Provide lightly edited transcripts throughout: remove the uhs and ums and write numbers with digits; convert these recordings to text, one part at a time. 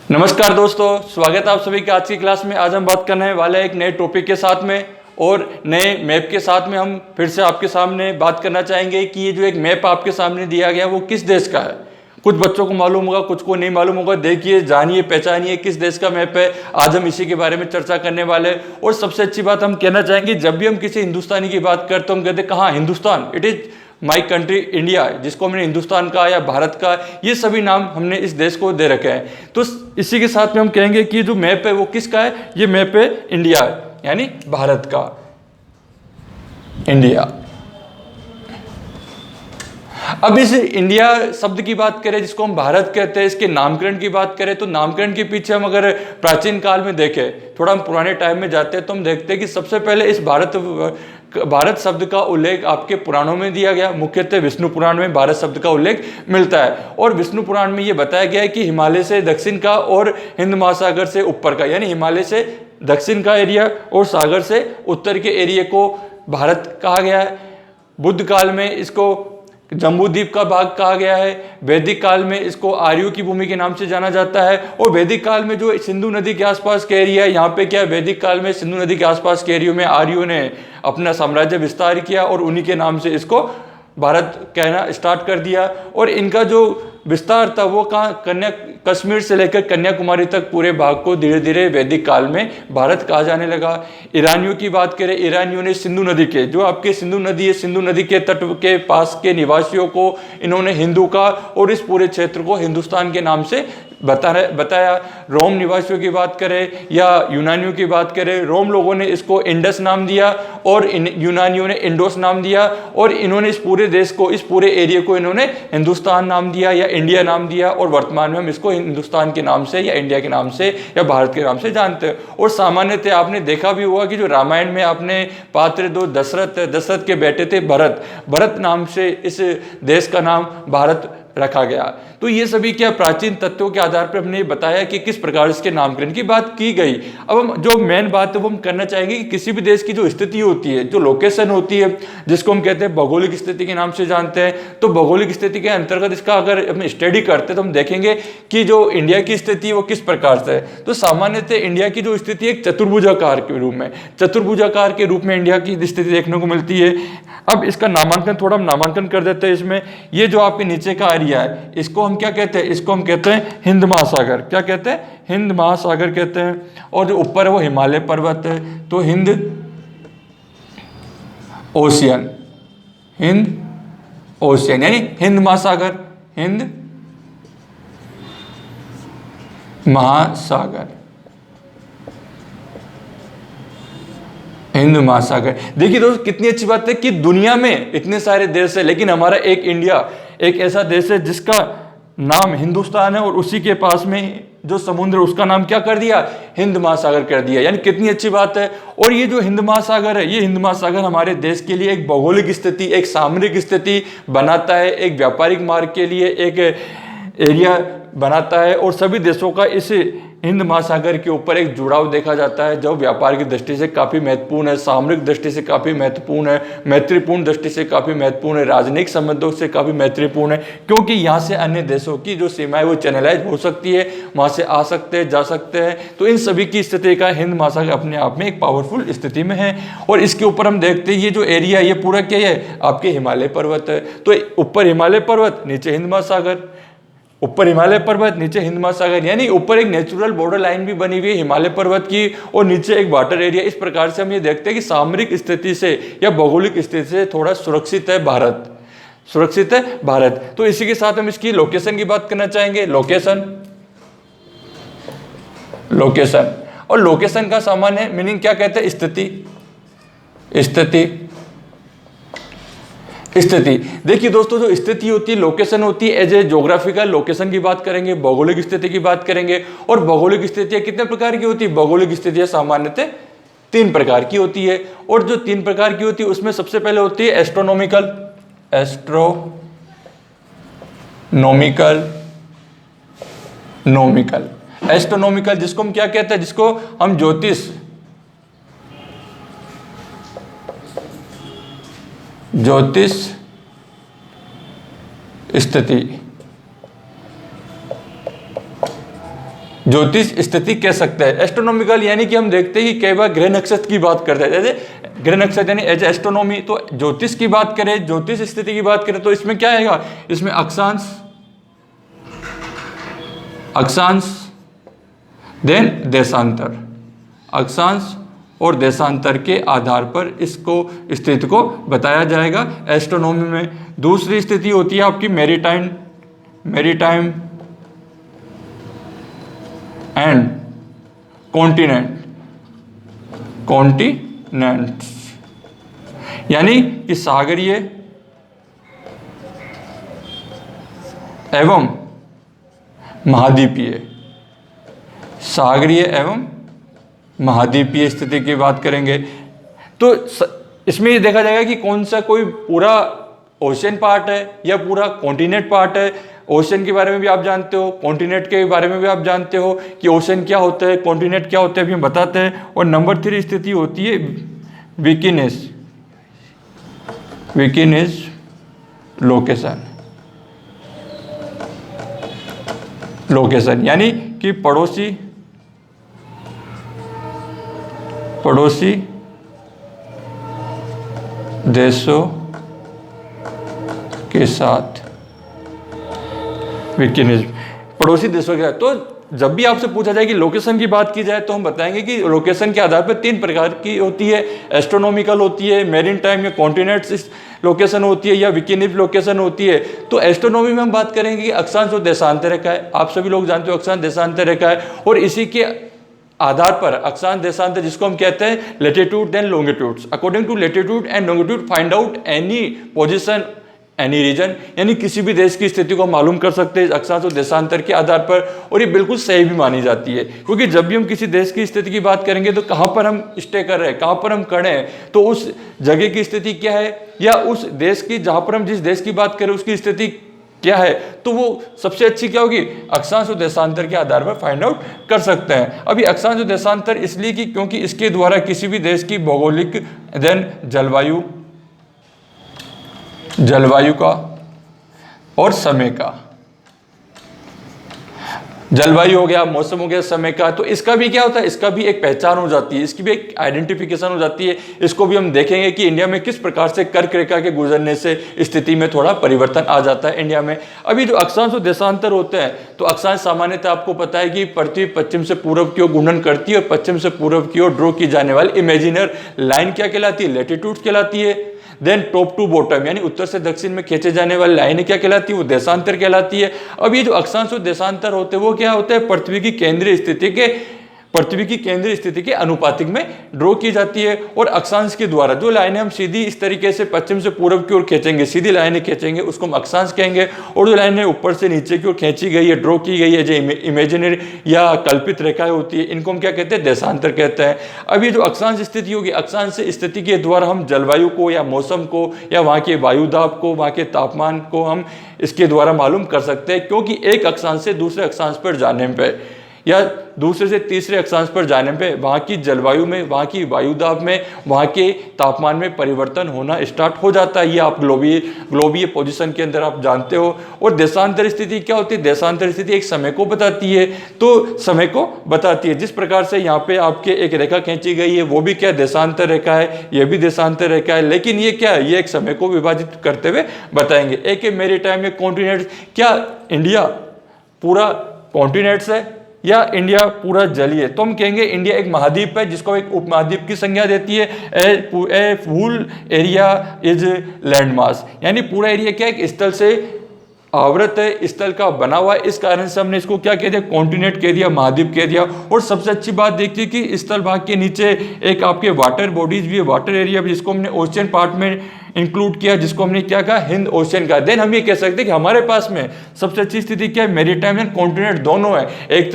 नमस्कार दोस्तों, स्वागत है आप सभी के आज की क्लास में। आज हम बात करने वाले हैं एक नए टॉपिक के साथ में और नए मैप के साथ में। हम फिर से आपके सामने बात करना चाहेंगे कि ये जो एक मैप आपके सामने दिया गया वो किस देश का है। कुछ बच्चों को मालूम होगा, कुछ को नहीं मालूम होगा। देखिए, जानिए, पहचानिए किस देश का मैप है। आज हम इसी के बारे में चर्चा करने वाले हैं। और सबसे अच्छी बात हम कहना चाहेंगे, जब भी हम किसी हिंदुस्तानी की बात करते हम कहते हैं कहाँ Hindustan, it is my country India, जिसको हमने हिंदुस्तान का या भारत का, ये सभी नाम हमने इस देश को दे रखे हैं। तो इसी के साथ में हम कहेंगे कि जो मैप है वो किसका है। ये मैप है इंडिया, यानी भारत का, इंडिया। अब इस इंडिया शब्द की बात करें, जिसको हम भारत कहते हैं, इसके नामकरण की बात करें तो नामकरण के पीछे हम अगर प्राचीन काल में देखें, थोड़ा हम पुराने टाइम में जाते हैं तो हम देखते हैं कि सबसे पहले इस भारत शब्द का उल्लेख आपके पुराणों में दिया गया। मुख्यतः विष्णु पुराण में भारत शब्द का उल्लेख मिलता है। और विष्णु पुराण में यह बताया गया है कि हिमालय से दक्षिण का और हिंद महासागर से ऊपर का, यानी हिमालय से दक्षिण का एरिया और सागर से उत्तर के एरिया को भारत कहा गया है। बुद्ध काल में इसको जम्बूद्वीप का भाग कहा गया है। वैदिक काल में इसको आर्यों की भूमि के नाम से जाना जाता है। और वैदिक काल में जो सिंधु नदी के आसपास के एरिया है, यहाँ पे क्या है, वैदिक काल में सिंधु नदी के आसपास के एरिया में आर्यों ने अपना साम्राज्य विस्तार किया और उन्हीं के नाम से इसको भारत कहना स्टार्ट कर दिया। और इनका जो विस्तार था वो कहाँ, कश्मीर से लेकर कन्याकुमारी तक पूरे भाग को धीरे धीरे वैदिक काल में भारत कहा जाने लगा। ईरानियों की बात करें, ईरानियों ने सिंधु नदी के, जो आपके सिंधु नदी है, सिंधु नदी के तट के पास के निवासियों को इन्होंने हिंदू का और इस पूरे क्षेत्र को हिंदुस्तान के नाम से बताया। रोम निवासियों की बात करें या यूनानियों की बात करें, रोम लोगों ने इसको इंडस नाम दिया और यूनानियों ने इंडोस नाम दिया। और इन्होंने इस पूरे देश को, इस पूरे एरिया को इन्होंने हिंदुस्तान नाम दिया या इंडिया नाम दिया। और वर्तमान में हम इसको हिंदुस्तान के नाम से या इंडिया के नाम से या भारत के नाम से जानते हैं। और सामान्यतः आपने देखा भी हुआ कि जो रामायण में आपने पात्र दो दशरथ के बेटे थे भरत नाम से इस देश का नाम भारत रखा गया। तो ये सभी क्या प्राचीन तथ्यों के आधार पर हमने बताया कि किस प्रकार इसके नामकरण की बात की गई। अब हम जो मेन बात है वो हम करना चाहेंगे कि किसी भी देश की जो स्थिति होती है, जो लोकेशन होती है, जिसको हम कहते हैं भौगोलिक स्थिति के नाम से जानते हैं, तो भौगोलिक स्थिति के अंतर्गत इसका अगर हम स्टडी करते हैं तो हम देखेंगे कि जो इंडिया की स्थिति है वो किस प्रकार से है। तो सामान्यतः इंडिया की जो स्थिति एक चतुर्भुजाकार के रूप में, चतुर्भुजाकार के रूप में इंडिया की स्थिति देखने को मिलती है। अब इसका नामांकन थोड़ा हम नामांकन कर देते हैं इसमें। ये जो आपके नीचे का एरिया है, इसको हम क्या कहते हैं, इसको हम कहते हैं हिंद महासागर। क्या कहते हैं, हिंद महासागर कहते हैं। और जो ऊपर है वो हिमालय पर्वत है, तो हिंद ओशियन, हिंद ओशियन यानी हिंद महासागर, हिंद महासागर, हिंद महासागर। देखिए दोस्तों, कितनी अच्छी बात है कि दुनिया में इतने सारे देश है, लेकिन हमारा एक इंडिया एक ऐसा देश है जिसका नाम हिंदुस्तान है और उसी के पास में जो समुद्र उसका नाम क्या कर दिया, हिंद महासागर कर दिया। यानी कितनी अच्छी बात है। और ये जो हिंद महासागर है, ये हिंद महासागर हमारे देश के लिए एक भौगोलिक स्थिति, एक सामरिक स्थिति बनाता है, एक व्यापारिक मार्ग के लिए एक एरिया बनाता है। और सभी देशों का इस हिंद महासागर के ऊपर एक जुड़ाव देखा जाता है, जो व्यापार की दृष्टि से काफ़ी महत्वपूर्ण है, सामरिक दृष्टि से काफ़ी महत्वपूर्ण है, मैत्रीपूर्ण दृष्टि से काफ़ी महत्वपूर्ण है, राजनीतिक संबंधों से काफ़ी महत्वपूर्ण है। क्योंकि यहाँ से अन्य देशों की जो सीमाएं वो चैनलाइज हो सकती है, वहाँ से आ सकते हैं, जा सकते हैं। तो इन सभी की स्थिति का हिंद महासागर अपने आप में एक पावरफुल स्थिति में है। और इसके ऊपर हम देखते हैं ये जो एरिया, ये पूरा क्या है, आपके हिमालय पर्वत है। तो ऊपर हिमालय पर्वत, नीचे हिंद महासागर, ऊपर हिमालय पर्वत, नीचे हिंद महासागर, यानी ऊपर एक नेचुरल बॉर्डर लाइन भी बनी हुई है हिमालय पर्वत की और नीचे एक वाटर एरिया। इस प्रकार से हम ये देखते हैं कि सामरिक स्थिति से या भौगोलिक स्थिति से थोड़ा सुरक्षित है भारत, सुरक्षित है भारत। तो इसी के साथ हम इसकी लोकेशन की बात करना चाहेंगे। लोकेशन, लोकेशन और लोकेशन का सामान्य मीनिंग क्या कहते हैं, स्थिति, स्थिति, स्थिति। देखिए दोस्तों, जो स्थिति होती है, लोकेशन होती है, एज ए ज्योग्राफिकल लोकेशन की बात करेंगे, भौगोलिक स्थिति की बात करेंगे। और भौगोलिक स्थितियां कितने प्रकार की होती है, भौगोलिक स्थितियां सामान्यतः 3 प्रकार की होती है। और जो 3 प्रकार की होती है उसमें सबसे पहले होती है एस्ट्रोनॉमिकल, एस्ट्रोनॉमिकल, नॉमिकल, एस्ट्रोनॉमिकल जिसको हम क्या कहते हैं, जिसको हम ज्योतिष, ज्योतिष स्थिति, ज्योतिष स्थिति कह सकते हैं। एस्ट्रोनॉमिकल यानी कि हम देखते हैं कि कई बार ग्रह नक्षत्र की बात करते हैं, जैसे ग्रह नक्षत्र यानी एज एस्ट्रोनॉमी। तो ज्योतिष की बात करें, ज्योतिष स्थिति की बात करें तो इसमें क्या आएगा, इसमें अक्षांश, देन देशांतर, अक्षांश और देशांतर के आधार पर इसको स्थिति को बताया जाएगा एस्ट्रोनॉमी में। दूसरी स्थिति होती है आपकी मेरीटाइम एंड कॉन्टिनेंट्स, यानी कि सागरीय एवं महाद्वीपीय, सागरीय एवं महाद्वीपीय स्थिति की बात करेंगे। तो इसमें ये देखा जाएगा कि कौन सा कोई पूरा ओशन पार्ट है या पूरा कॉन्टिनेंट पार्ट है। ओशन के बारे में भी आप जानते हो, कॉन्टिनेंट के बारे में भी आप जानते हो कि ओशन क्या होता है, कॉन्टिनेंट क्या होता है, अभी हम बताते हैं। और नंबर 3 स्थिति होती है विकिनेज लोकेशन, यानी कि पड़ोसी देशों के साथ विकिनेज, पड़ोसी देशों के साथ। तो जब भी आपसे पूछा जाए कि लोकेशन की बात की जाए तो हम बताएंगे कि लोकेशन के आधार पर 3 प्रकार की होती है। एस्ट्रोनॉमिकल होती है, मेरीन टाइम या कॉन्टिनेंट्स लोकेशन होती है, या विकिनेज लोकेशन होती है। तो एस्ट्रोनॉमी में हम बात करेंगे कि अक्षांश और देशांतर रेखा है। आप सभी लोग जानते हो अक्षांश देशांतर रेखा है, और इसी के आधार पर अक्षांश देशांतर, जिसको हम कहते हैं latitude and longitudes, according to latitude and longitude find out any position any region, यानी किसी भी देश की स्थिति को मालूम कर सकते हैं अक्षांश और देशांतर के आधार पर। और ये बिल्कुल सही भी मानी जाती है, क्योंकि जब भी हम किसी देश की स्थिति की बात करेंगे तो कहाँ पर हम स्टे कर रहे हैं, कहाँ पर हम खड़े हैं, तो उस जगह की स्थिति क्या है, या उस देश की, जहाँ पर हम जिस देश की बात करें उसकी स्थिति क्या है, तो वो सबसे अच्छी क्या होगी, अक्षांश और देशांतर के आधार पर फाइंड आउट कर सकते हैं। अभी अक्षांश और देशांतर इसलिए कि क्योंकि इसके द्वारा किसी भी देश की भौगोलिक, देन जलवायु का और समय का, जलवायु हो गया, मौसम हो गया, समय का, तो इसका भी क्या होता है, इसका भी एक पहचान हो जाती है, इसकी भी एक आइडेंटिफिकेशन हो जाती है। इसको भी हम देखेंगे कि इंडिया में किस प्रकार से कर्क रेखा के गुजरने से स्थिति में थोड़ा परिवर्तन आ जाता है इंडिया में। अभी जो अक्षांश और देशांतर होते हैं, तो अक्षांश सामान्यतः आपको पता है कि पृथ्वी पश्चिम से पूर्व की ओर घूर्णन करती है, और पश्चिम से पूर्व की ओर ड्रॉ की जाने वाली इमेजिनर लाइन क्या कहलाती है, लैटिट्यूड कहलाती है। देन टॉप टू बॉटम, यानी उत्तर से दक्षिण में खींचे जाने वाली लाइनें क्या कहलाती है, वो देशांतर कहलाती है। अब ये जो अक्षांश और देशांतर होते हैं वो क्या होते हैं, पृथ्वी की केंद्रीय स्थिति के अनुपातिक में ड्रॉ की जाती है। और अक्षांश के द्वारा जो लाइनें हम सीधी इस तरीके से पश्चिम से पूर्व की ओर खींचेंगे, सीधी लाइनें खींचेंगे, उसको हम अक्षांश कहेंगे। और जो लाइनें ऊपर से नीचे की ओर खींची गई है, ड्रॉ की गई है, जो इमेजिनरी या कल्पित रेखाएं होती है, इनको हम क्या कहते हैं, देशांतर कहते हैं। अब ये जो अक्षांश स्थिति होगी, अक्षांश स्थिति के द्वारा हम जलवायु को या मौसम को या वहाँ के वायुदाब को, वहाँ के तापमान को हम इसके द्वारा मालूम कर सकते हैं, क्योंकि एक अक्षांश से दूसरे अक्षांश पर जाने पर या दूसरे से तीसरे अक्षांश पर जाने पे वहाँ की जलवायु में, वहाँ की वायुदाब में, वहाँ के तापमान में परिवर्तन होना स्टार्ट हो जाता है। ये आप ग्लोबीय पोजीशन के अंदर आप जानते हो। और देशांतर स्थिति क्या होती है, देशांतर स्थिति एक समय को बताती है, तो समय को बताती है। जिस प्रकार से यहाँ पे आपके एक रेखा खींची गई है, वो भी क्या देशांतर रेखा है, ये भी देशांतर रेखा है, लेकिन ये क्या है, ये एक समय को विभाजित करते हुए बताएंगे। एक है मेरीटाइम में कॉन्टिनेंट्स, क्या इंडिया पूरा कॉन्टिनेंट्स है या इंडिया पूरा जलीय, तो हम कहेंगे इंडिया एक महाद्वीप है, जिसको एक उपमहाद्वीप की संज्ञा देती है। A full area is land mass, यानी पूरा एरिया क्या है, एक स्थल से आवृत है, स्थल का बना हुआ है, इस कारण से हमने इसको क्या कह दिया, कॉन्टिनेंट कह दिया, महाद्वीप कह दिया। और सबसे अच्छी बात देखिए कि स्थल भाग के नीचे एक आपके वाटर बॉडीज भी है, वाटर एरिया भी, जिसको हमने ओशियन पार्ट में इंक्लूड किया, जिसको हमने क्या कहा, हिंद ओशियन का। देन हम ये कह सकते हैं कि हमारे पास में सबसे अच्छी स्थिति क्या है, मेरीटाइम एंड कॉन्टिनेंट दोनों है। एक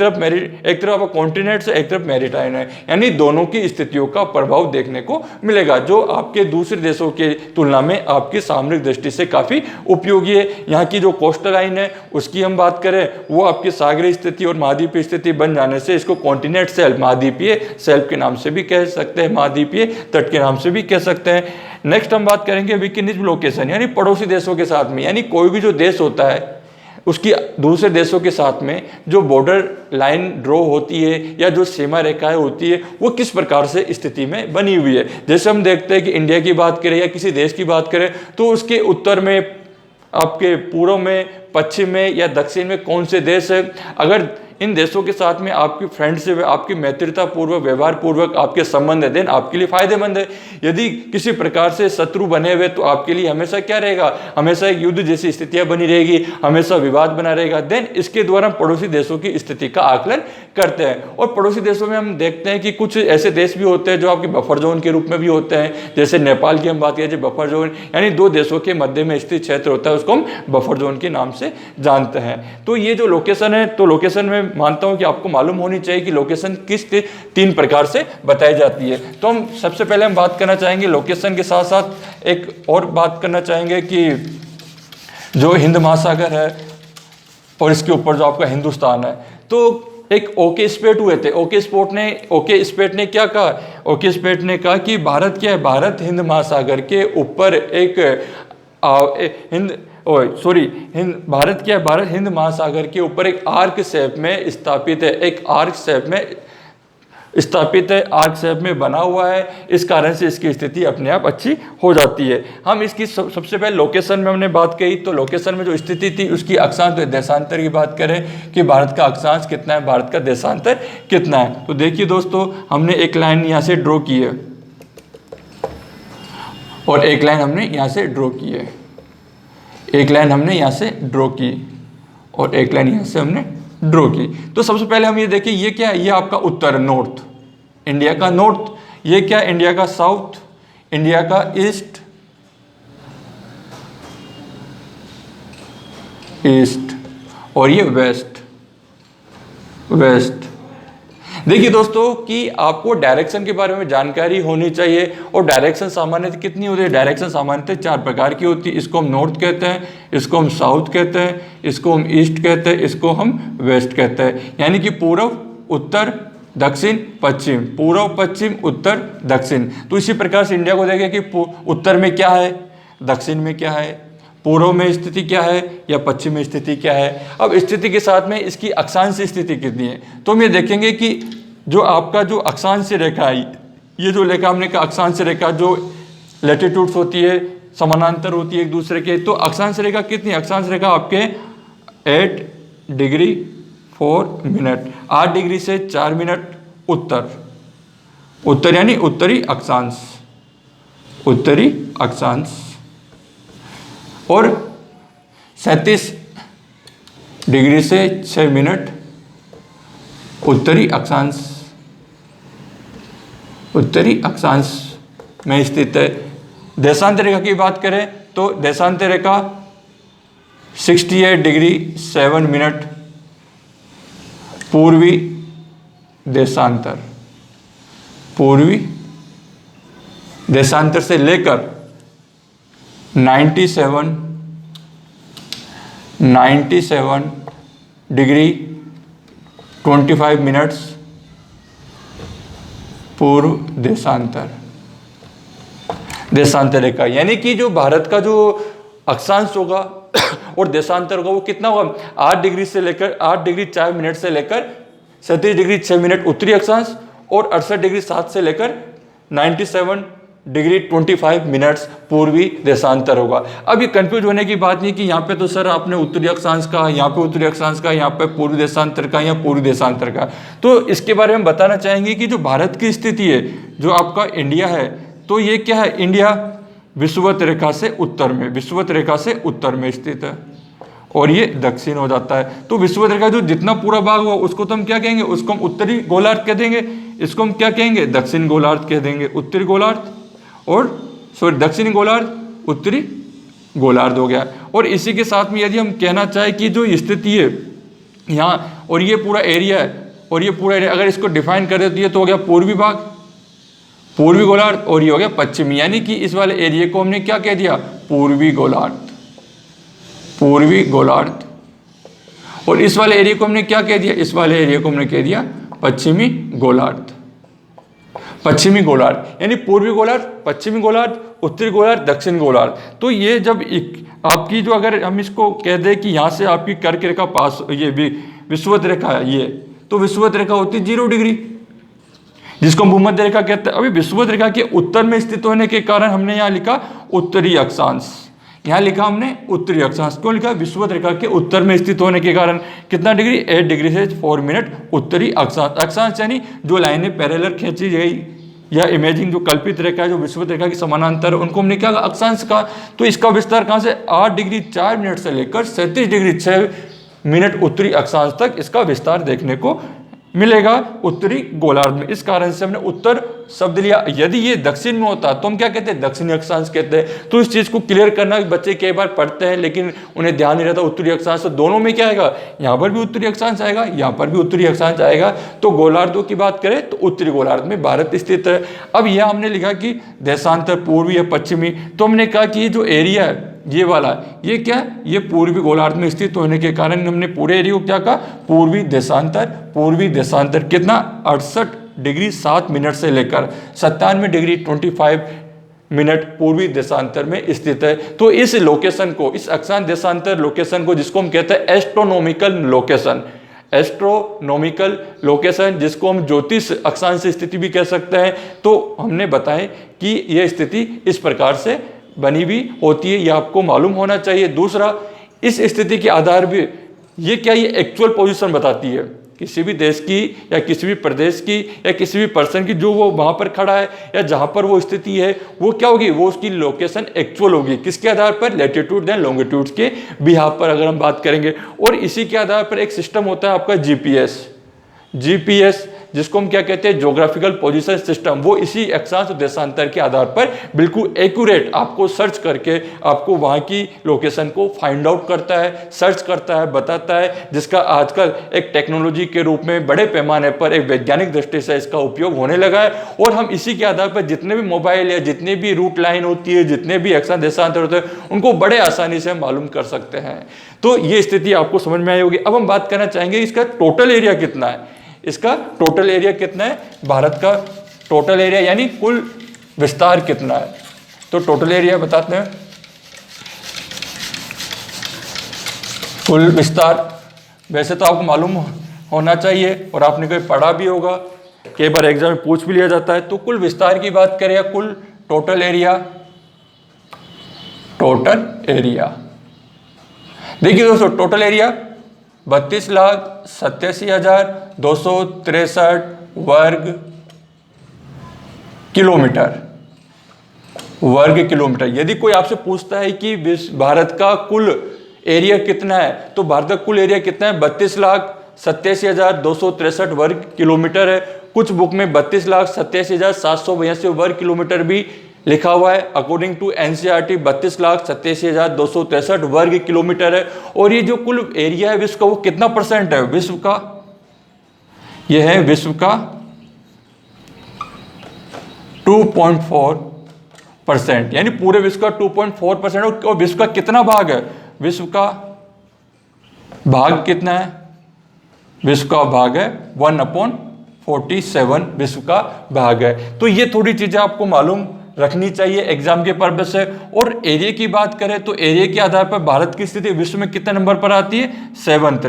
तरफ कॉन्टिनेंट है, एक तरफ मेरीटाइम है, यानी दोनों की स्थितियों का प्रभाव देखने को मिलेगा, जो आपके दूसरे देशों के तुलना में आपकी सामरिक दृष्टि से काफी उपयोगी है। यहाँ की जो कोस्टल लाइन है उसकी हम बात करें, वो आपकी सागरीय स्थिति और महाद्वीपीय स्थिति बन जाने से इसको कॉन्टिनेंट सेल्फ, महाद्वीपीय सेल्फ के नाम से भी कह सकते हैं, महाद्वीपीय तट के नाम से भी कह सकते हैं। नेक्स्ट हम बात करेंगे विकिनेज लोकेशन, यानी पड़ोसी देशों के साथ में, यानी कोई भी जो देश होता है उसकी दूसरे देशों के साथ में जो बॉर्डर लाइन ड्रॉ होती है या जो सीमा रेखाएं होती है वो किस प्रकार से स्थिति में बनी हुई है। जैसे हम देखते हैं कि इंडिया की बात करें या किसी देश की बात करें तो उसके उत्तर में, आपके पूर्व में, पश्चिम में या दक्षिण में कौन से देश है। अगर इन देशों के साथ में आपकी फ्रेंडशिप है, आपकी मैत्रीता पूर्वक, व्यवहार पूर्वक आपके संबंध है, देन आपके लिए फायदेमंद है। यदि किसी प्रकार से शत्रु बने हुए तो आपके लिए हमेशा क्या रहेगा, हमेशा एक युद्ध जैसी स्थितियां बनी रहेगी, हमेशा विवाद बना रहेगा। देन इसके द्वारा पड़ोसी देशों की स्थिति का आकलन करते हैं। और पड़ोसी देशों में हम देखते हैं कि कुछ ऐसे देश भी होते हैं जो आपके बफर जोन के रूप में भी होते हैं। जैसे नेपाल की हम बात करें, बफर जोन यानी दो देशों के मध्य में स्थित क्षेत्र होता है, उसको हम बफर जोन के नाम से जानते हैं। तो ये जो लोकेशन है, तो लोकेशन में मानता हूं कि आपको मालूम होनी चाहिए कि लोकेशन किस 3 प्रकार से बताई जाती है। तो हम सबसे पहले हम बात करना चाहेंगे लोकेशन के साथ साथ एक और बात करना चाहेंगे कि जो हिंद महासागर है और इसके ऊपर जो आपका हिंदुस्तान है, तो एक ओके स्पेट हुए थे। ओके स्पेट ने क्या कहा, ओके स्पेट ने कहा कि भारत क्या है, भारत हिंद महासागर के ऊपर एक भारत क्या है, भारत हिंद महासागर के ऊपर एक आर्क शेप में स्थापित है, एक आर्क शेप में स्थापित है, आर्क शेप में बना हुआ है। इस कारण से इसकी स्थिति अपने आप अच्छी हो जाती है। हम इसकी सबसे पहले लोकेशन में हमने बात कही, तो लोकेशन में जो स्थिति थी उसकी अक्षांश देशांतर की बात करें कि भारत का अक्षांश कितना है, भारत का देशांतर कितना है। तो देखिए दोस्तों, हमने एक लाइन यहाँ से ड्रॉ की है और एक लाइन हमने यहाँ से ड्रॉ की है, एक लाइन हमने यहाँ से ड्रॉ की और एक लाइन यहाँ से हमने ड्रॉ की। तो सबसे पहले हम ये देखिए, ये क्या है, ये आपका उत्तर, नॉर्थ, इंडिया का नॉर्थ। ये क्या है, इंडिया का साउथ, इंडिया का ईस्ट, और ये वेस्ट। देखिए दोस्तों कि आपको डायरेक्शन के बारे में जानकारी होनी चाहिए। और डायरेक्शन सामान्यतः कितनी होती है, डायरेक्शन सामान्यतः 4 प्रकार की होती है। इसको हम नॉर्थ कहते हैं, इसको हम साउथ कहते हैं, इसको हम ईस्ट कहते हैं, इसको हम वेस्ट कहते हैं। यानी कि पूर्व, उत्तर, दक्षिण, पश्चिम, पूर्व, पश्चिम, उत्तर, दक्षिण। तो इसी प्रकार से इंडिया को देखें कि उत्तर में क्या है, दक्षिण में क्या है, पूर्व में स्थिति क्या है या पश्चिम में स्थिति क्या है। अब स्थिति के साथ में इसकी अक्षांश स्थिति कितनी है, तो हम ये देखेंगे कि जो आपका जो अक्षांश रेखा है, ये जो रेखा हमने कहा अक्षांश रेखा, जो लैटिट्यूड्स होती है समानांतर होती है एक दूसरे के, तो अक्षांश रेखा कितनी, अक्षांश रेखा आपके 8 डिग्री 4 मिनट, 8 डिग्री से 4 मिनट उत्तर यानी उत्तरी अक्षांश, और 37 डिग्री से 6 मिनट उत्तरी अक्षांश में स्थित है। देशांत रेखा की बात करें तो देशांत रेखा 68 डिग्री 7 मिनट पूर्वी देशांतर से लेकर 97 डिग्री 25 मिनट्स पूर्व देशांतर रेखा। यानी कि जो भारत का जो अक्षांश होगा और देशांतर होगा वो कितना होगा, 8 डिग्री 4 मिनट से लेकर 37 डिग्री 6 मिनट उत्तरी अक्षांश और 68 डिग्री 7 से लेकर 97 डिग्री 25 मिनट्स पूर्वी देशांतर होगा। अब ये कंफ्यूज होने की बात नहीं कि यहाँ पे तो सर आपने उत्तरी अक्षांश का, यहाँ पे उत्तरी अक्षांश का, यहाँ पे पूर्वी देशांतर का, यहाँ पूर्वी देशांतर का। तो इसके बारे में बताना चाहेंगे कि जो भारत की स्थिति है, जो आपका इंडिया है, तो ये क्या है, इंडिया विषुवत रेखा से उत्तर में स्थित है और ये दक्षिण हो जाता है। तो विषुवत रेखा जो जितना पूरा भाग हुआ उसको तो हम क्या कहेंगे, उसको हम उत्तरी गोलार्ध कह देंगे, इसको हम क्या कहेंगे, दक्षिण गोलार्ध कह देंगे। उत्तरी गोलार्ध और दक्षिणी गोलार्ध, उत्तरी गोलार्ध हो गया। और इसी के साथ में यदि हम कहना चाहें कि जो स्थिति है यहाँ और ये पूरा एरिया है और ये पूरा एरिया अगर इसको डिफाइन कर देती है तो हो गया पूर्वी भाग, पूर्वी गोलार्ध, और ये हो गया पश्चिमी। यानी कि इस वाले एरिया को हमने क्या कह दिया, पूर्वी गोलार्ध, और इस वाले एरिया को हमने क्या कह दिया, इस वाले एरिया को हमने कह दिया पश्चिमी गोलार्ध। यानी पूर्वी गोलार्ध, पश्चिमी गोलार्ध, उत्तरी गोलार्ध, दक्षिण गोलार्ध। तो ये जब आपकी जो, अगर हम इसको कह दें कि यहाँ से आपकी कर्क रेखा पास, ये भी विषुवत रेखा है ये, तो विषुवत रेखा होती है 0 डिग्री, जिसको हम भूमध्य रेखा कहते हैं। अभी विषुवत रेखा के उत्तर में स्थित होने के कारण हमने यहाँ लिखा उत्तरी अक्षांश, यहाँ लिखा हमने उत्तरी अक्षांश। क्यों लिखा? विषुवत रेखा के उत्तर में स्थित होने के कारण कितना डिग्री? 8 डिग्री से 4 मिनट उत्तरी अक्षांश। अक्षांश यानी जो लाइनें पैरेलल खींची गई या इमेजिंग जो कल्पित रेखा है जो विषुवत रेखा की समानांतर, उनको हमने क्या कहा? अक्षांश का। तो इसका विस्तार कहाँ से? 8 डिग्री 4 मिनट से लेकर 37 डिग्री 6 मिनट उत्तरी अक्षांश तक इसका विस्तार देखने को मिलेगा उत्तरी गोलार्ध में। इस कारण से हमने उत्तर शब्द लिया। यदि ये दक्षिण में होता तो हम क्या कहते हैं? दक्षिणी अक्षांश कहते हैं। तो इस चीज को क्लियर करना, बच्चे कई बार पढ़ते हैं लेकिन उन्हें ध्यान नहीं रहता उत्तरी अक्षांश। तो दोनों में क्या आएगा? यहाँ पर भी उत्तरी अक्षांश आएगा, यहाँ पर भी उत्तरी अक्षांश आएगा। तो गोलार्धों की बात करें तो उत्तरी गोलार्ध में भारत स्थित है। अब यह हमने लिखा कि देशांतर पूर्वी या पश्चिमी, तो हमने कहा कि ये जो एरिया है ये वाला, ये क्या? ये पूर्वी गोलार्ध में स्थित होने के कारण हमने पूरे एरिया को क्या कहा? पूर्वी देशांतर। पूर्वी देशांतर कितना? 68 डिग्री 7 मिनट से लेकर 97 डिग्री 25 मिनट पूर्वी देशांतर में स्थित है। तो इस लोकेशन को, इस अक्षांश देशांतर लोकेशन को, जिसको हम कहते हैं एस्ट्रोनॉमिकल लोकेशन, एस्ट्रोनॉमिकल लोकेशन, जिसको हम ज्योतिष अक्षांश स्थिति भी कह सकते हैं, तो हमने बताया कि यह स्थिति इस प्रकार से बनी हुई होती है, यह आपको मालूम होना चाहिए। दूसरा, इस स्थिति के आधार पे ये क्या? ये एक्चुअल पोजीशन बताती है किसी भी देश की या किसी भी प्रदेश की या किसी भी पर्सन की, जो वो वहाँ पर खड़ा है या जहाँ पर वो स्थिति है, वो क्या होगी? वो उसकी लोकेशन एक्चुअल होगी। किसके आधार पर? लैटिट्यूड एंड लॉन्गिट्यूड के बिहाफ पर अगर हम बात करेंगे। और इसी के आधार पर एक सिस्टम होता है आपका जीपीएस, जिसको हम क्या कहते हैं? Geographical position system. वो इसी अक्षांश और देशांतर के आधार पर बिल्कुल एक्यूरेट आपको सर्च करके आपको वहाँ की लोकेशन को फाइंड आउट करता है, सर्च करता है, बताता है, जिसका आजकल एक टेक्नोलॉजी के रूप में बड़े पैमाने पर एक वैज्ञानिक दृष्टि से इसका उपयोग होने लगा है। और हम इसी के आधार पर जितने भी मोबाइल या जितने भी रूट लाइन होती है, जितने भी अक्षांश देशांतर होते हैं, उनको बड़े आसानी से मालूम कर सकते हैं। तो ये स्थिति आपको समझ में आई होगी। अब हम बात करना चाहेंगे इसका टोटल एरिया कितना है। इसका टोटल एरिया कितना है? भारत का टोटल एरिया यानी कुल विस्तार कितना है? तो टोटल एरिया बताते हैं। कुल विस्तार वैसे तो आपको मालूम होना चाहिए और आपने कभी पढ़ा भी होगा, कई बार एग्जाम में पूछ भी लिया जाता है। तो कुल विस्तार की बात करें या कुल टोटल एरिया, टोटल एरिया देखिए दोस्तों, टोटल एरिया 32,87,263 वर्ग किलोमीटर। यदि कोई आपसे पूछता है कि भारत का कुल एरिया कितना है, तो भारत का कुल एरिया कितना है? 32,87,263 वर्ग किलोमीटर है। कुछ बुक में 32,87,782 वर्ग किलोमीटर भी लिखा हुआ है। अकॉर्डिंग टू एनसीईआरटी 32,87,263 वर्ग किलोमीटर है। और ये जो कुल एरिया है विश्व का, वो कितना परसेंट है विश्व का? यह है विश्व का 2.4%, यानी पूरे विश्व का 2.4%। और विश्व का कितना भाग है? विश्व का भाग कितना है? विश्व का भाग है 1/47 विश्व का भाग है। तो ये थोड़ी चीजें आपको मालूम रखनी चाहिए एग्जाम के पर्पज से। और एरिया की बात करें तो एरिया के आधार पर भारत की स्थिति विश्व में कितने नंबर पर आती है? 7th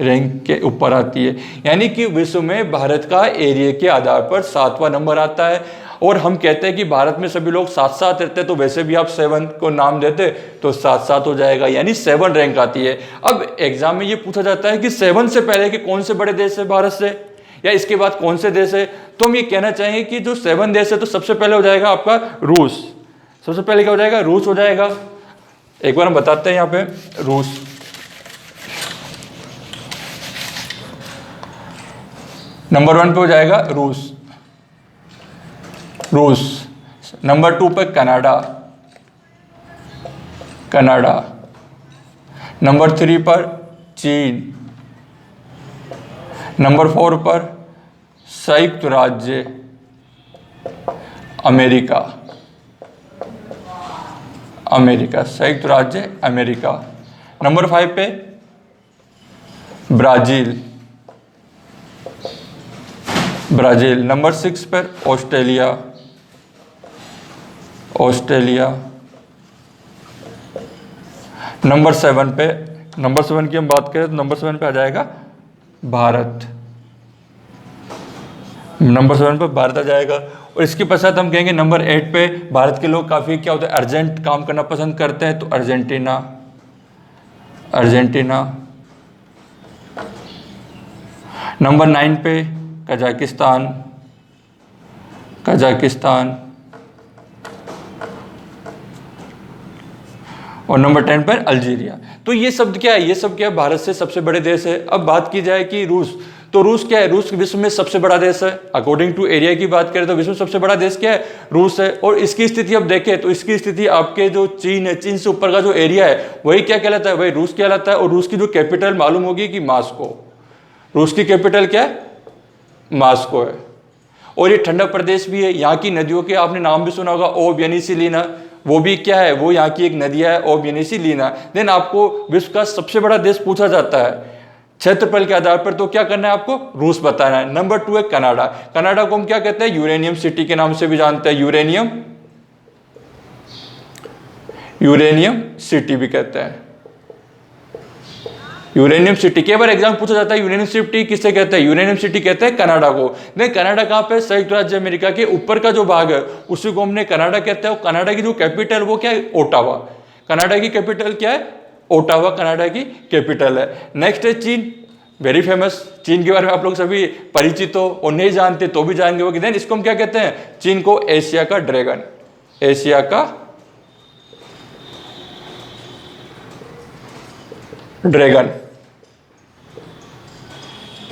रैंक के ऊपर आती है। यानी कि विश्व में भारत का एरिया के आधार पर 7वां नंबर आता है। और हम कहते हैं कि भारत में सभी लोग 7-7 रहते हैं, तो वैसे भी आप 7 को नाम देते तो 7-7 हो जाएगा, यानी 7 रैंक आती है। अब एग्जाम में ये पूछा जाता है कि 7 से पहले के कौन से बड़े देश है भारत से, या इसके बाद कौन से देश है? तो हम ये कहना चाहेंगे कि जो 7 देश है, तो सबसे पहले हो जाएगा आपका रूस। सबसे पहले क्या हो जाएगा? रूस हो जाएगा। एक बार हम बताते हैं यहाँ पे रूस। नंबर 1 पे हो जाएगा रूस। नंबर 2 पे कनाडा। नंबर 3 पर चीन। नंबर 4 पर संयुक्त राज्य अमेरिका। संयुक्त राज्य अमेरिका। नंबर 5 पे ब्राजील। नंबर 6 पर ऑस्ट्रेलिया। ऑस्ट्रेलिया। नंबर 7 पे, नंबर 7 की हम बात करें तो नंबर 7 पे आ जाएगा भारत। नंबर 7 पे भारत आ जाएगा। और इसके पश्चात हम कहेंगे नंबर 8 पे भारत के लोग काफ़ी क्या होता है, अर्जेंट काम करना पसंद करते हैं, तो अर्जेंटीना। अर्जेंटीना। नंबर 9 पे कजाकिस्तान। कजाकिस्तान। और नंबर 10 पर अल्जीरिया। तो ये शब्द क्या है, ये सब क्या है, भारत से सबसे बड़े देश है। अब बात की जाए कि रूस, तो रूस क्या है, रूस विश्व में सबसे बड़ा देश है। अकॉर्डिंग टू एरिया की बात करें तो विश्व में सबसे बड़ा देश क्या है, रूस है। और इसकी स्थिति अब देखें तो इसकी स्थिति आपके जो चीन है, चीन से ऊपर का जो एरिया है वही क्या कहलाता है, वही रूस कहलाता है। और रूस की जो कैपिटल मालूम होगी कि मॉस्को। रूस की कैपिटल क्या है, मॉस्को है। और ये ठंडा प्रदेश भी है। यहाँ की नदियों के आपने नाम भी सुना होगा, ओब येनिसिलीना, वो भी क्या है, वो यहाँ की एक नदियाँ है, ओब येनिसिलीना। देन आपको विश्व का सबसे बड़ा देश पूछा जाता है क्षेत्रफल के आधार पर, तो क्या करना है आपको, रूस बताना है। नंबर 2 है कनाडा। कनाडा को हम क्या कहते हैं, यूरेनियम सिटी के नाम से भी जानते हैं। यूरेनियम, यूरेनियम सिटी भी कहते हैं। यूरेनियम सिटी के बार एग्जाम पूछा जाता है, यूरेनियम सिटी किसे कहते हैं, यूरेनियम सिटी कहते हैं कनाडा को। नहीं, कनाडा कहाँ पे, संयुक्त राज्य अमेरिका के ऊपर का जो भाग है उसी को हमने कनाडा कहते हैं। और कनाडा की जो कैपिटल वो क्या है, ओटावा। कनाडा की कैपिटल क्या है, ओटावा कनाडा की कैपिटल है। नेक्स्ट है चीन, वेरी फेमस। चीन के बारे में आप लोग सभी परिचित हो, और नहीं जानते तो भी जानेंगे वो कि देन इसको हम क्या कहते हैं, चीन को एशिया का ड्रैगन। एशिया का ड्रैगन।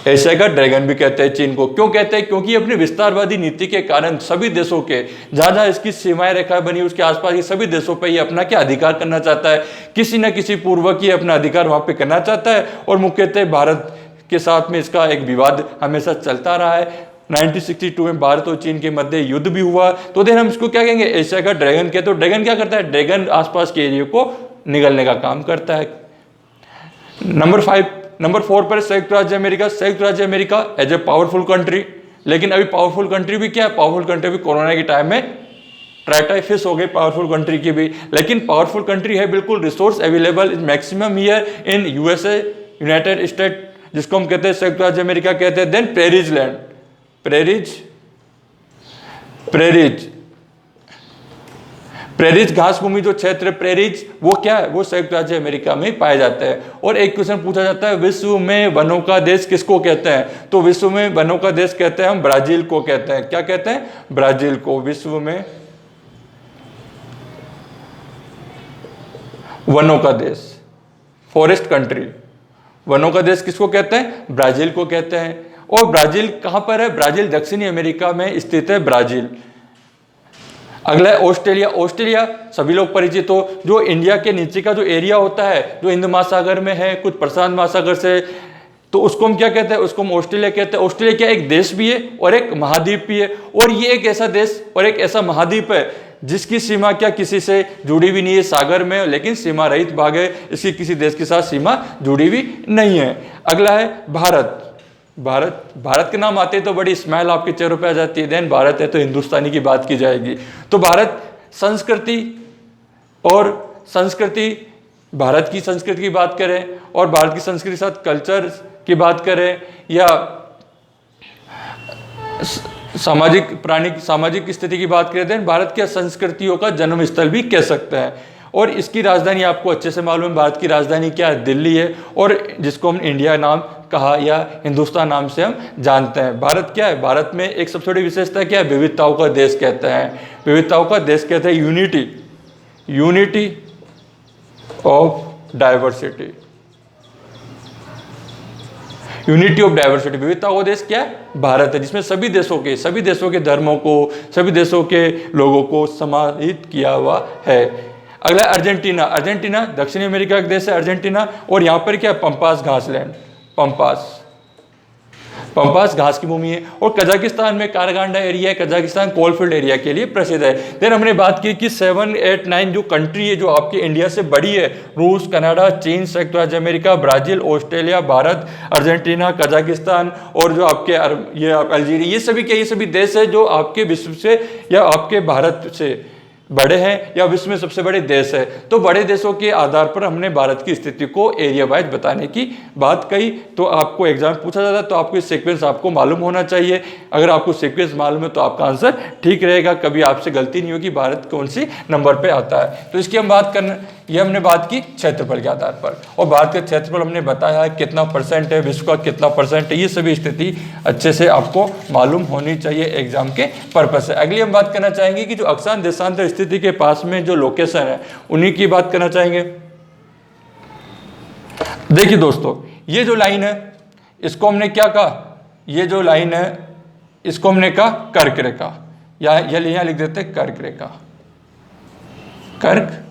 एशिया का ड्रैगन भी कहते हैं चीन को। क्यों कहते हैं, क्योंकि अपनी विस्तारवादी नीति के कारण सभी देशों के जहां जहां इसकी सीमाएं रेखा बनी उसके आसपास के सभी देशों पे ये अपना क्या अधिकार करना चाहता है, किसी न किसी पूर्वक ये अपना अधिकार वहां पे करना चाहता है। और मुख्यतः भारत के साथ में इसका एक विवाद हमेशा चलता रहा है। 1962 में भारत और चीन के मध्य युद्ध भी हुआ। तो देन हम इसको क्या कहेंगे, एशिया का ड्रैगन कहते हैं। तो ड्रैगन क्या करता है, ड्रैगन आसपास के एरिया को निगलने का काम करता है। नंबर 4 पर संयुक्त राज्य अमेरिका। संयुक्त राज्य America as a powerful country, लेकिन अभी पावरफुल कंट्री भी क्या है, पावरफुल कंट्री भी कोरोना के टाइम में ट्राइटाइफिस हो गई पावरफुल कंट्री की भी। लेकिन पावरफुल कंट्री है बिल्कुल, resource available is maximum here in USA, United state, जिसको हम कहते हैं संयुक्त राज्य अमेरिका कहते हैं। देन प्रेरिज लैंड, प्रेरिज घास भूमि जो क्षेत्र प्रेरिज वो क्या है, वो संयुक्त राज्य अमेरिका में पाए जाते हैं। और एक क्वेश्चन पूछा जाता है, विश्व में वनों का देश किसको कहते हैं, तो विश्व में वनों का देश कहते हैं हम ब्राजील को कहते हैं। क्या कहते हैं, ब्राजील को। विश्व में वनों का देश, फॉरेस्ट कंट्री, वनों का देश किसको कहते हैं, ब्राजील को कहते हैं। और ब्राजील कहां पर है, ब्राजील दक्षिणी अमेरिका में स्थित है ब्राजील। अगला है ऑस्ट्रेलिया। ऑस्ट्रेलिया सभी लोग परिचित हो, जो इंडिया के नीचे का जो एरिया होता है जो हिंद महासागर में है, कुछ प्रशांत महासागर से, तो उसको हम क्या कहते हैं, उसको हम ऑस्ट्रेलिया कहते हैं। ऑस्ट्रेलिया क्या एक देश भी है और एक महाद्वीप भी है। और ये एक ऐसा देश और एक ऐसा महाद्वीप है जिसकी सीमा क्या किसी से जुड़ी भी नहीं है, सागर में, लेकिन सीमा रहित भाग है, इसकी किसी देश के साथ सीमा जुड़ी भी नहीं है। अगला है भारत। भारत के नाम आते हैं तो बड़ी स्माइल आपके चेहरों पे आ जाती है। देन भारत है तो हिंदुस्तानी की बात की जाएगी। तो भारत संस्कृति और भारत की संस्कृति की बात करें और भारत की संस्कृति के साथ कल्चर की बात करें या सामाजिक स्थिति की बात करें, देन भारत के संस्कृतियों का जन्म स्थल भी कह सकते हैं। और इसकी राजधानी आपको अच्छे से मालूम है, भारत की राजधानी क्या है, दिल्ली है। और जिसको हम इंडिया नाम कहा या हिंदुस्तान नाम से हम जानते हैं। भारत क्या है, भारत में एक सबसे बड़ी विशेषता क्या है, विविधताओं का देश कहते हैं। विविधताओं का देश कहते हैं unity of diversity. Unity of diversity, विविधताओं का देश क्या है, भारत है, जिसमें सभी देशों के धर्मों को, सभी देशों के लोगों को समाहित किया हुआ है। अगला अर्जेंटीना। अर्जेंटीना दक्षिणी अमेरिका का देश है अर्जेंटीना। और यहाँ पर क्या, पंपास घासलैंड, पंपास घास की भूमि है। और कजाकिस्तान में कारगांडा एरिया है, कजाकिस्तान कोलफील्ड एरिया के लिए प्रसिद्ध है। देन हमने बात की कि 7, 8, 9 जो कंट्री है जो आपके इंडिया से बड़ी है, रूस, कनाडा, चीन, संयुक्त राज्य America, Brazil, Australia, Bharat, Argentina, Kazakhstan और जो आपके ये अल्जीरिया, ये सभी देश है जो आपके विश्व से या आपके भारत से बड़े हैं या विश्व में सबसे बड़े देश है। तो बड़े देशों के आधार पर हमने भारत की स्थिति को एरिया वाइज बताने की बात कही। तो आपको एग्जाम पूछा जाता है तो आपको सीक्वेंस आपको मालूम होना चाहिए। अगर आपको सीक्वेंस मालूम है तो आपका आंसर ठीक रहेगा, कभी आपसे गलती नहीं होगी भारत कौन सी नंबर पे आता है। तो इसकी हम बात करना, ये हमने बात की क्षेत्रफल के आधार पर, और भारत का क्षेत्रफल हमने बताया है कितना % है, विश्व का कितना % है, ये सभी स्थिति अच्छे से आपको मालूम होनी चाहिए एग्जाम के पर्पज से। अगली हम बात करना चाहेंगे कि जो अक्षांश देशांतर स्थिति के पास में जो लोकेशन है उन्हीं की बात करना चाहेंगे। देखिए दोस्तों, ये जो लाइन है इसको हमने क्या कहा, ये जो लाइन है इसको हमने कहा कर्क रेखा, या यहां लिख देते कर्क रेखा, कर्क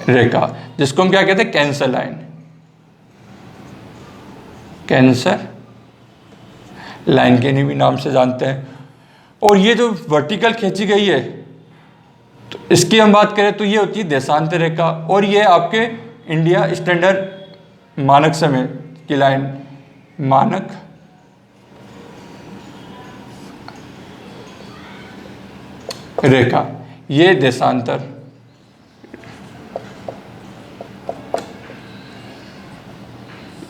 रेखा, जिसको हम क्या कहते हैं कैंसर लाइन, कैंसर लाइन के भी नाम से जानते हैं। और ये जो वर्टिकल खींची गई है तो इसकी हम बात करें तो ये होती है देशांतर रेखा, और ये आपके इंडिया स्टैंडर्ड मानक समय की लाइन, मानक रेखा, ये देशांतर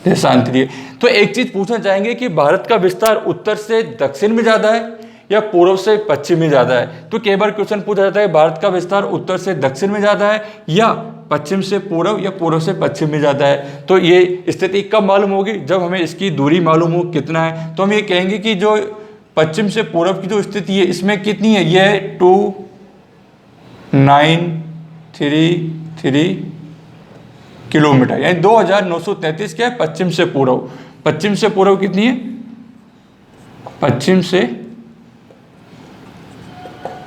देशांतरीय। तो एक चीज पूछना चाहेंगे कि भारत का विस्तार उत्तर से दक्षिण में ज्यादा है या पूर्व से पश्चिम में ज्यादा है। तो कई बार क्वेश्चन पूछा जाता है भारत का विस्तार उत्तर से दक्षिण में ज्यादा है या पश्चिम से पूर्व या पूर्व से पश्चिम में ज्यादा है। तो ये स्थिति कब मालूम होगी, जब हमें इसकी दूरी मालूम हो कितना है। तो हम ये कहेंगे कि जो पश्चिम से पूर्व की जो स्थिति है इसमें कितनी है, ये 2933 किलोमीटर, यानी 2933 क्या है पश्चिम से पूर्व। पश्चिम से पूर्व कितनी है, पश्चिम से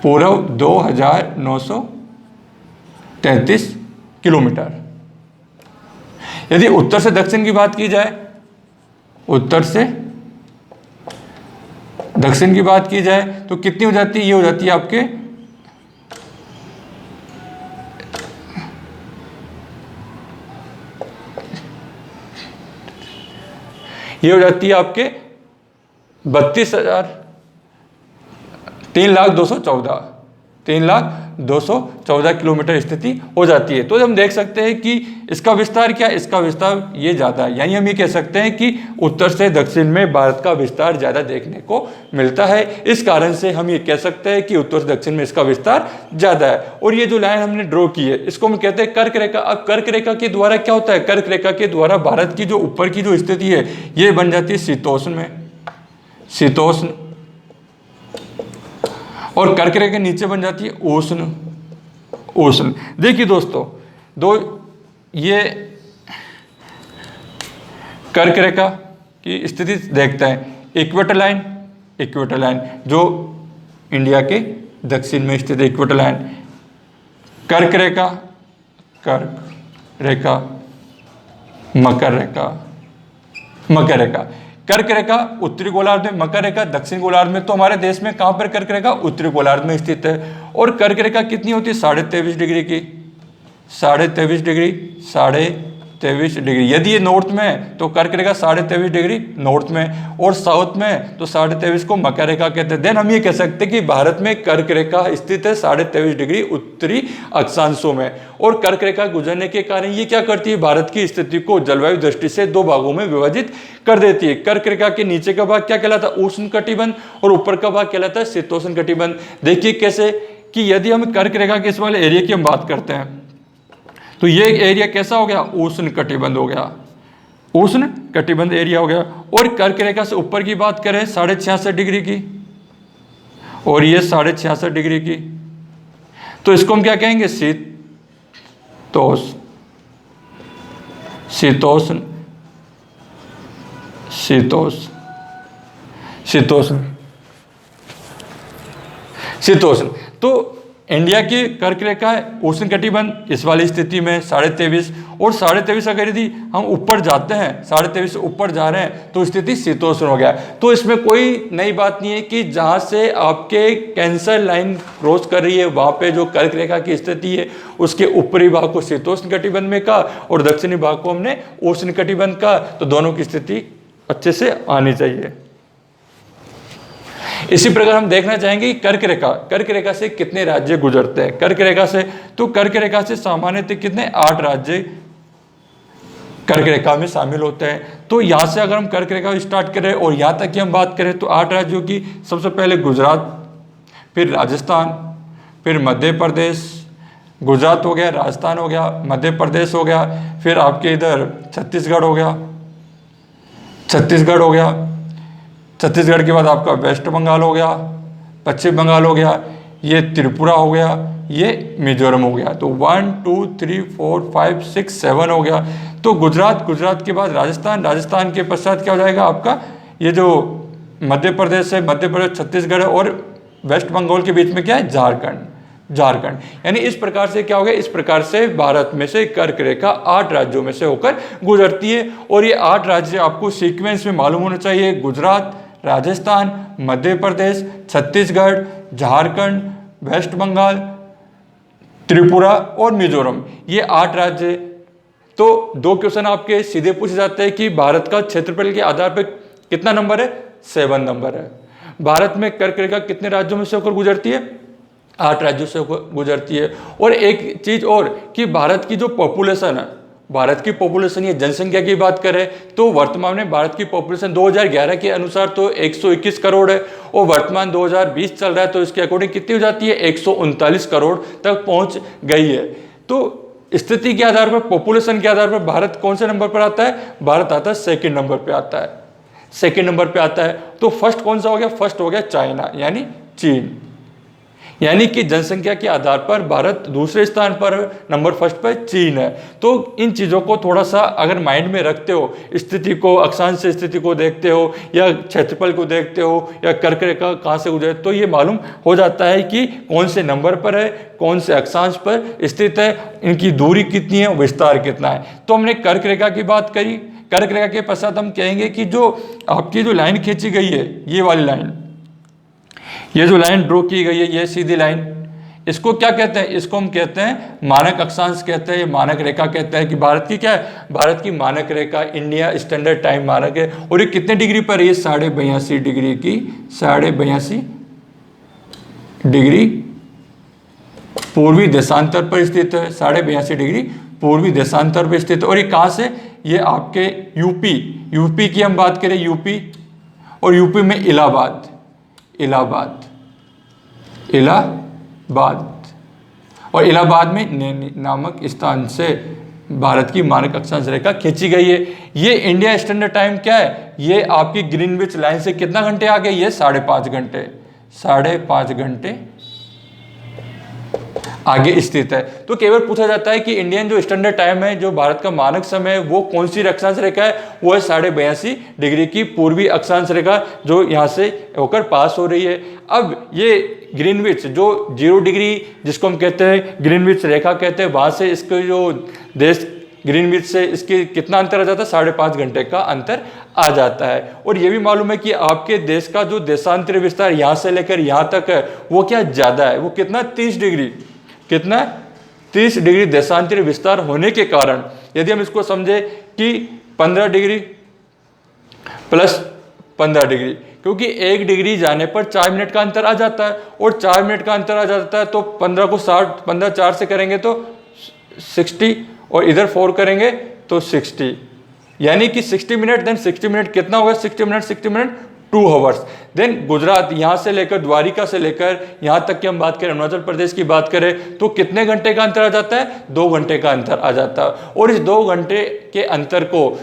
पूर्व 2933 किलोमीटर। यदि उत्तर से दक्षिण की बात की जाए, उत्तर से दक्षिण की बात की जाए तो कितनी हो जाती है, ये हो जाती है आपके ये हो जाती है आपके 3,214 किलोमीटर स्थिति हो जाती है। तो हम देख सकते हैं कि इसका विस्तार क्या है, इसका विस्तार ये ज़्यादा है, यानी हम ये कह सकते हैं कि उत्तर से दक्षिण में भारत का विस्तार ज़्यादा देखने को मिलता है। इस कारण से हम ये कह सकते हैं कि उत्तर से दक्षिण में इसका विस्तार ज़्यादा है। और ये जो लाइन हमने ड्रॉ की है इसको हम कहते हैं कर्क रेखा। अब कर्क रेखा के द्वारा क्या होता है, कर्क रेखा के द्वारा भारत की जो ऊपर की जो स्थिति है ये बन जाती है शीतोष्ण में, शीतोष्ण, और कर्क रेखा के नीचे बन जाती है उष्ण, उष्ण। देखिए दोस्तों, दो ये कर्क रेखा की स्थिति देखते हैं, इक्वेटर लाइन, इक्वेटर लाइन जो इंडिया के दक्षिण में स्थित इक्वेटर लाइन, कर्क रेखा, कर्क रेखा, मकर रेखा, मकर रेखा। कर्क रेखा उत्तरी गोलार्ध में, मकर रेखा दक्षिण गोलार्ध में। तो हमारे देश में कहां पर कर्क रेखा, उत्तरी गोलार्ध में स्थित है। और कर्क रेखा कितनी होती है, 23.5 डिग्री की, 23.5 डिग्री, 23.5 डिग्री। यदि ये नॉर्थ में है तो कर्क रेखा 23.5 डिग्री नॉर्थ में, और साउथ में तो 23.5 को मकर रेखा कहते हैं। देन हम ये कह सकते हैं कि भारत में कर्क रेखा स्थित है 23.5 डिग्री उत्तरी अक्षांशों में। और कर्क रेखा गुजरने के कारण ये क्या करती है, भारत की स्थिति को जलवायु दृष्टि से दो भागों में विभाजित कर देती है। कर्क रेखा के नीचे का भाग क्या कहलाता है, उष्ण कटिबंध, और ऊपर का भाग कहलाता है शीतोष्ण कटिबंध। देखिए कैसे कि यदि हम कर्क रेखा के इस वाले एरिया की हम बात करते हैं तो ये एरिया कैसा हो गया, उष्ण कटिबंध हो गया, उष्ण कटिबंध एरिया हो गया। और कर्क रेखा से ऊपर की बात करें 66.5 डिग्री की, और ये 66.5 डिग्री की, तो इसको हम क्या कहेंगे, शीतोष्ण, शीतोष्ण, शीतोष्ण, शीतोष्ण, शीतोष्ण। तो इंडिया की कर्क रेखा है उष्ण कटिबंध इस वाली स्थिति में 23.5, और 23.5 अगर यदि हम ऊपर जाते हैं, 23.5 से ऊपर जा रहे हैं तो स्थिति शीतोष्ण हो गया। तो इसमें कोई नई बात नहीं है कि जहाँ से आपके कैंसर लाइन क्रॉस कर रही है वहाँ पे जो कर्क रेखा की स्थिति है उसके ऊपरी भाग को शीतोष्ण कटिबंध में कहा और दक्षिणी भाग को हमने उष्ण कटिबंध कहा। तो दोनों की स्थिति अच्छे से आनी चाहिए। इसी प्रकार हम देखना चाहेंगे कि कर्क रेखा से कितने राज्य गुजरते हैं। कर्क रेखा से, तो कर्क रेखा से सामान्यतः कितने 8 राज्य कर्क रेखा में शामिल होते हैं। तो यहाँ से अगर हम कर्क रेखा स्टार्ट करें और यहाँ तक की हम बात करें तो 8 राज्यों की, सबसे पहले गुजरात, फिर राजस्थान, फिर मध्य प्रदेश, गुजरात हो गया, राजस्थान हो गया, मध्य प्रदेश हो गया, फिर आपके इधर छत्तीसगढ़ हो गया, छत्तीसगढ़ के बाद आपका वेस्ट बंगाल हो गया, पश्चिम बंगाल हो गया, ये त्रिपुरा हो गया, ये मिजोरम हो गया। तो 1 2 3 4 5 6 7 हो गया। तो गुजरात के बाद राजस्थान के पश्चात क्या हो जाएगा आपका, ये जो मध्य प्रदेश है, मध्य प्रदेश, छत्तीसगढ़ और वेस्ट बंगाल के बीच में क्या है, झारखंड। यानी इस प्रकार से क्या हो गया, इस प्रकार से भारत में से कर्क रेखा 8 राज्यों में से होकर गुजरती है। और ये 8 राज्य आपको सीक्वेंस में मालूम होना चाहिए, गुजरात, राजस्थान, मध्य प्रदेश, छत्तीसगढ़, झारखंड, वेस्ट बंगाल, त्रिपुरा और मिजोरम, ये 8 राज्य। तो 2 क्वेश्चन आपके सीधे पूछे जाते हैं कि भारत का क्षेत्रफल के आधार पर कितना नंबर है, 7 नंबर है। भारत में कर्क रेखा कितने राज्यों में से होकर गुजरती है, 8 राज्यों से गुजरती है। और एक चीज और कि भारत की जो पॉपुलेशन है, भारत की पॉपुलेशन, ये जनसंख्या की बात करें तो वर्तमान में भारत की पॉपुलेशन 2011 के अनुसार तो 121 करोड़ है और वर्तमान 2020 चल रहा है, तो इसके अकॉर्डिंग कितनी हो जाती है, 139 करोड़ तक पहुंच गई है। तो स्थिति के आधार पर, पॉपुलेशन के आधार पर भारत कौन से नंबर पर आता है, भारत आता है 2nd नंबर पर आता है, 2nd नंबर पे आता है। तो फर्स्ट कौन सा हो गया, फर्स्ट हो गया चाइना यानी चीन। यानी कि जनसंख्या के आधार पर भारत दूसरे स्थान पर, नंबर फर्स्ट पर चीन है। तो इन चीज़ों को थोड़ा सा अगर माइंड में रखते हो, स्थिति को, अक्षांश स्थिति को देखते हो या क्षेत्रफल को देखते हो या कर्क रेखा कहाँ से गुजरे, तो ये मालूम हो जाता है कि कौन से नंबर पर है, कौन से अक्षांश पर स्थित है, इनकी दूरी कितनी है, विस्तार कितना है। तो हमने कर्क रेखा की बात करी। कर्क रेखा के पश्चात हम कहेंगे कि जो आपकी जो लाइन खींची गई है, ये वाली लाइन, ये जो लाइन ड्रॉ की गई है, ये सीधी लाइन, इसको क्या कहते हैं, इसको हम कहते हैं मानक अक्षांश कहते हैं, ये मानक रेखा कहते हैं कि भारत की क्या है, भारत की मानक रेखा, इंडिया स्टैंडर्ड टाइम मानक है। और ये कितने डिग्री पर है, ये 82.5 डिग्री की, 82.5 डिग्री पूर्वी देशांतर पर स्थित है, 82.5 डिग्री पूर्वी देशांतर पर स्थित है। और ये कहाँ से, ये आपके यूपी की हम बात करें, यूपी, और यूपी में इलाहाबाद और इलाहाबाद में नैनी नामक स्थान से भारत की मानक अक्षांश रेखा खींची गई है। ये इंडिया स्टैंडर्ड टाइम क्या है, ये आपकी ग्रीनविच लाइन से कितना घंटे आगे, ये 5.5 घंटे, 5.5 घंटे आगे स्थित है। तो केवल पूछा जाता है कि इंडियन जो स्टैंडर्ड टाइम है, जो भारत का मानक समय है, वो कौन सी अक्षांश रेखा है, वो है 82.5 डिग्री की पूर्वी अक्षांश रेखा, जो यहाँ से होकर पास हो रही है। अब ये ग्रीनविच जो 0 डिग्री जिसको हम कहते हैं ग्रीनविच रेखा कहते हैं, वहाँ से इसके जो देश ग्रीनविच से इसके कितना अंतर आ जाता है, 5.5 घंटे का अंतर आ जाता है। और ये भी मालूम है कि आपके देश का जो देशांतर विस्तार यहाँ से लेकर यहाँ तक है, वो क्या ज़्यादा है, वो कितना 30 डिग्री, कितना 30 डिग्री देशांतर विस्तार होने के कारण यदि हम इसको समझे कि 15 डिग्री प्लस 15 डिग्री, क्योंकि 1 डिग्री जाने पर 4 मिनट का अंतर आ जाता है और 4 मिनट का अंतर आ जाता है, तो 15 को 60, 15 4 से करेंगे तो 60 और इधर 4 करेंगे तो 60, यानी कि 60 मिनट, देन 60 मिनट कितना होगा, 60 मिनट 2 आवर्स। देन गुजरात यहाँ से लेकर द्वारिका से लेकर यहाँ तक की हम बात करें, अरुणाचल प्रदेश की बात करें तो कितने घंटे का अंतर आ जाता है, 2 घंटे का अंतर आ जाता है। और इस 2 घंटे के अंतर को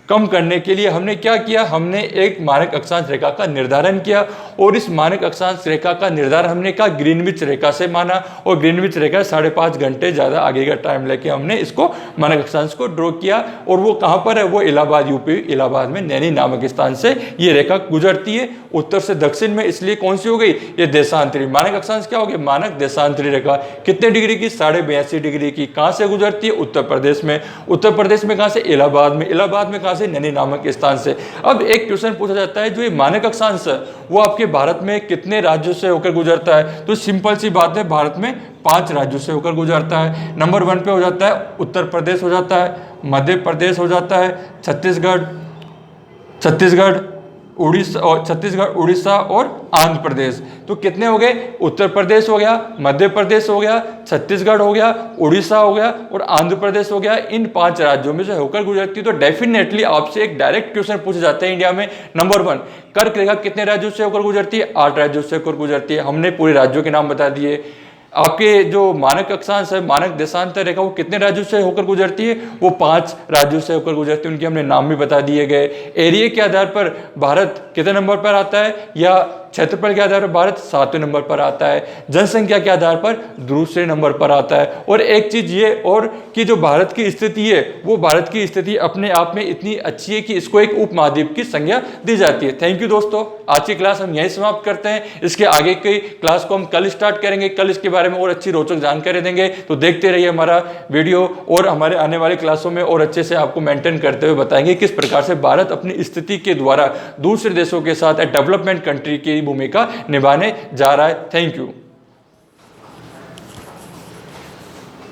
कम करने के लिए हमने क्या किया, हमने एक मानक अक्षांश रेखा का निर्धारण किया और इस मानक अक्षांश रेखा का निर्धारण हमने कहा ग्रीनविच रेखा से माना और ग्रीनविच रेखा 5.5 घंटे ज़्यादा आगे का टाइम लेके हमने इसको मानक अक्षांश को ड्रॉ किया। और वो कहाँ पर है, वो इलाहाबाद, यूपी इलाहाबाद में नैनी नामक स्थान से ये रेखा गुजरती है उत्तर से दक्षिण में। इसलिए कौन सी हो गई, ये देशांतरी मानक अक्षांश क्या हो गया, मानक देशांतरी रेखा। कितने डिग्री की, 82.5 डिग्री की। कहाँ से गुजरती है, उत्तर प्रदेश में। उत्तर प्रदेश में कहाँ से, इलाहाबाद में। इलाहाबाद में कहाँ से, नैनी नामक स्थान से। अब एक क्वेश्चन पूछा जाता है, जो ये मानक अक्षांश है वो आपके भारत में कितने राज्यों से होकर गुजरता है, तो सिंपल सी बात है, भारत में 5 राज्यों से होकर गुजरता है। नंबर 1 पे हो जाता है उत्तर प्रदेश हो जाता है, मध्य प्रदेश हो जाता है, छत्तीसगढ़, उड़ीसा और छत्तीसगढ़, उड़ीसा और आंध्र प्रदेश। तो कितने हो गए? उत्तर प्रदेश हो गया, मध्य प्रदेश हो गया, छत्तीसगढ़ हो गया, उड़ीसा हो गया और आंध्र प्रदेश हो गया। इन 5 राज्यों में से होकर गुजरती है। तो डेफिनेटली आपसे एक डायरेक्ट क्वेश्चन पूछे जाते हैं इंडिया में। नंबर 1, कर्क रेखा कितने राज्यों से होकर गुजरती है? 8 राज्यों से होकर गुजरती है। हमने पूरे राज्यों के नाम बता दिए। आपके जो मानक अक्षांश है, मानक देशांतर रेखा, वो कितने राज्यों से होकर गुजरती है? वो 5 राज्यों से होकर गुजरती है। उनके हमने नाम भी बता दिए गए। एरिया के आधार पर भारत कितने नंबर पर आता है, या क्षेत्रफल के आधार पर भारत 7वें नंबर पर आता है। जनसंख्या के आधार पर दूसरे नंबर पर आता है। और एक चीज ये और कि जो भारत की स्थिति है, वो भारत की स्थिति अपने आप में इतनी अच्छी है कि इसको एक उपमहाद्वीप की संज्ञा दी जाती है। थैंक यू दोस्तों, आज की क्लास हम यहीं समाप्त करते हैं। इसके आगे की क्लास को हम कल स्टार्ट करेंगे। कल इसके बारे में और अच्छी रोचक जानकारी देंगे। तो देखते रहिए हमारा वीडियो, और हमारे आने वाली क्लासों में और अच्छे से आपको मेंटेन करते हुए बताएंगे किस प्रकार से भारत अपनी स्थिति के द्वारा दूसरे देशों के साथ डेवलपमेंट कंट्री की भूमिका निभाने जा रहा है। Thank you.